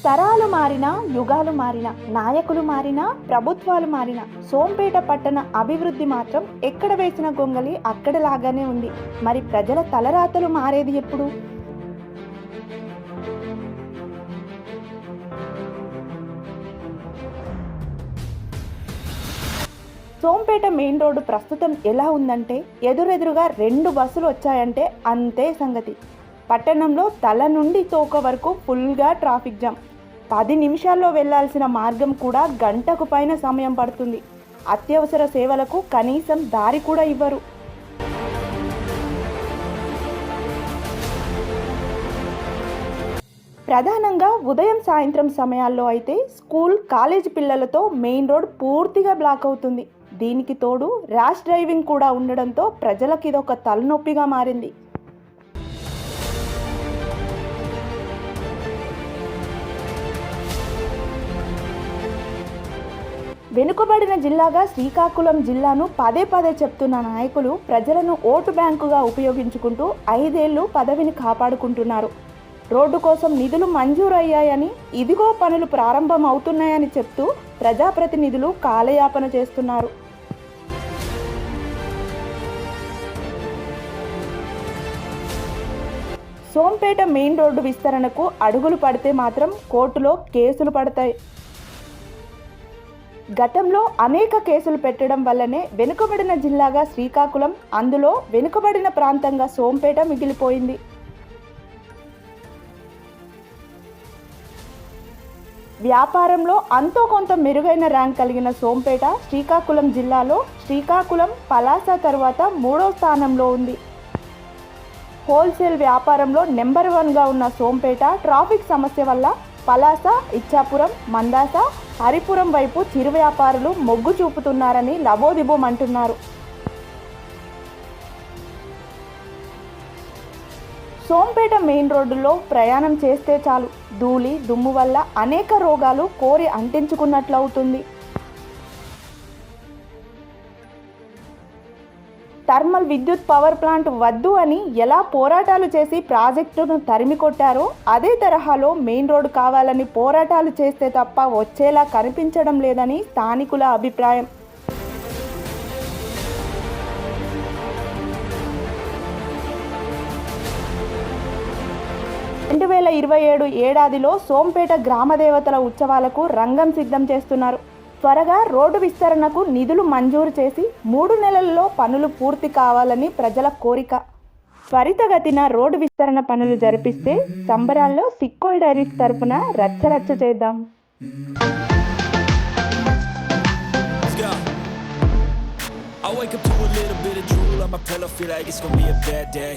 తరాలు మారినా, యుగాలు మారినా, నాయకులు మారినా, ప్రభుత్వాలు మారినా సోంపేట పట్టణ అభివృద్ధి మాత్రం ఎక్కడ వేసిన గొంగలి అక్కడలాగానే ఉంది. మరి ప్రజల తలరాతలు మారేది ఎప్పుడు? సోంపేట మెయిన్ రోడ్డు ప్రస్తుతం ఎలా ఉందంటే, ఎదురెదురుగా 2 బస్సులు వచ్చాయంటే అంతే సంగతి. పట్టణంలో తల నుండి తోక వరకు ఫుల్గా ట్రాఫిక్ జామ్. 10 నిమిషాల్లో వెళ్లాల్సిన మార్గం కూడా గంటకు పైన సమయం పడుతుంది. అత్యవసర సేవలకు కనీసం దారి కూడా ఇవ్వరు. ప్రధానంగా ఉదయం సాయంత్రం సమయాల్లో అయితే స్కూల్ కాలేజీ పిల్లలతో మెయిన్ రోడ్ పూర్తిగా బ్లాక్ అవుతుంది. దీనికి తోడు ర్యాష్ డ్రైవింగ్ కూడా ఉండడంతో ప్రజలకు ఇదొక తలనొప్పిగా మారింది. వెనుకబడిన జిల్లాగా శ్రీకాకుళం జిల్లాను పదే పదే చెప్తున్న నాయకులు ప్రజలను ఓటు బ్యాంకుగా ఉపయోగించుకుంటూ 5 ఏళ్లు పదవిని కాపాడుకుంటున్నారు. రోడ్డు కోసం నిధులు మంజూరయ్యాయని, ఇదిగో పనులు ప్రారంభం అవుతున్నాయని చెప్తూ ప్రజాప్రతినిధులు కాలయాపన చేస్తున్నారు. సోంపేట మెయిన్ రోడ్డు విస్తరణకు అడుగులు పడితే మాత్రం కోర్టులో కేసులు పడతాయి. గతంలో అనేక కేసులు పెట్టడం వల్లనే వెనుకబడిన జిల్లాగా శ్రీకాకుళం, అందులో వెనుకబడిన ప్రాంతంగా సోంపేట మిగిలిపోయింది. వ్యాపారంలో అంతో కొంత మెరుగైన ర్యాంక్ కలిగిన సోంపేట శ్రీకాకుళం జిల్లాలో శ్రీకాకుళం, పలాస తర్వాత 3వ స్థానంలో ఉంది. హోల్సేల్ వ్యాపారంలో నెంబర్ 1గా ఉన్న సోంపేట ట్రాఫిక్ సమస్య వల్ల పలాస, ఇచ్చాపురం, మందాస, హరిపురం వైపు చిరు వ్యాపారులు మొగ్గు చూపుతున్నారని లబోదిబోమంటున్నారు. సోంపేట మెయిన్ రోడ్డులో ప్రయాణం చేస్తే చాలు ధూళి, దుమ్ము వల్ల అనేక రోగాలు కోరి అంటించుకున్నట్లవుతుంది. థర్మల్ విద్యుత్ పవర్ ప్లాంట్ వద్దు అని ఎలా పోరాటాలు చేసి ప్రాజెక్టును తరిమి కొట్టారో అదే తరహాలో మెయిన్ రోడ్డు కావాలని పోరాటాలు చేస్తే తప్ప వచ్చేలా కనిపించడం లేదని స్థానికుల అభిప్రాయం. రెండు 2027 ఏడాదిలో సోంపేట గ్రామదేవతల ఉత్సవాలకు రంగం సిద్ధం చేస్తున్నారు. త్వరగా రోడ్డు విస్తరణకు నిధులు మంజూరు చేసి 3 నెలల్లో పనులు పూర్తి కావాలని ప్రజల కోరిక. త్వరితగతిన రోడ్డు విస్తరణ పనులు జరిపిస్తే సంబరాల్లో సిక్కోల్ డైరీస్ తరపున రచ్చరచ్చ చేద్దాం. I wake up to a little bit of drool on my pillow, feel like it's gonna be a bad day.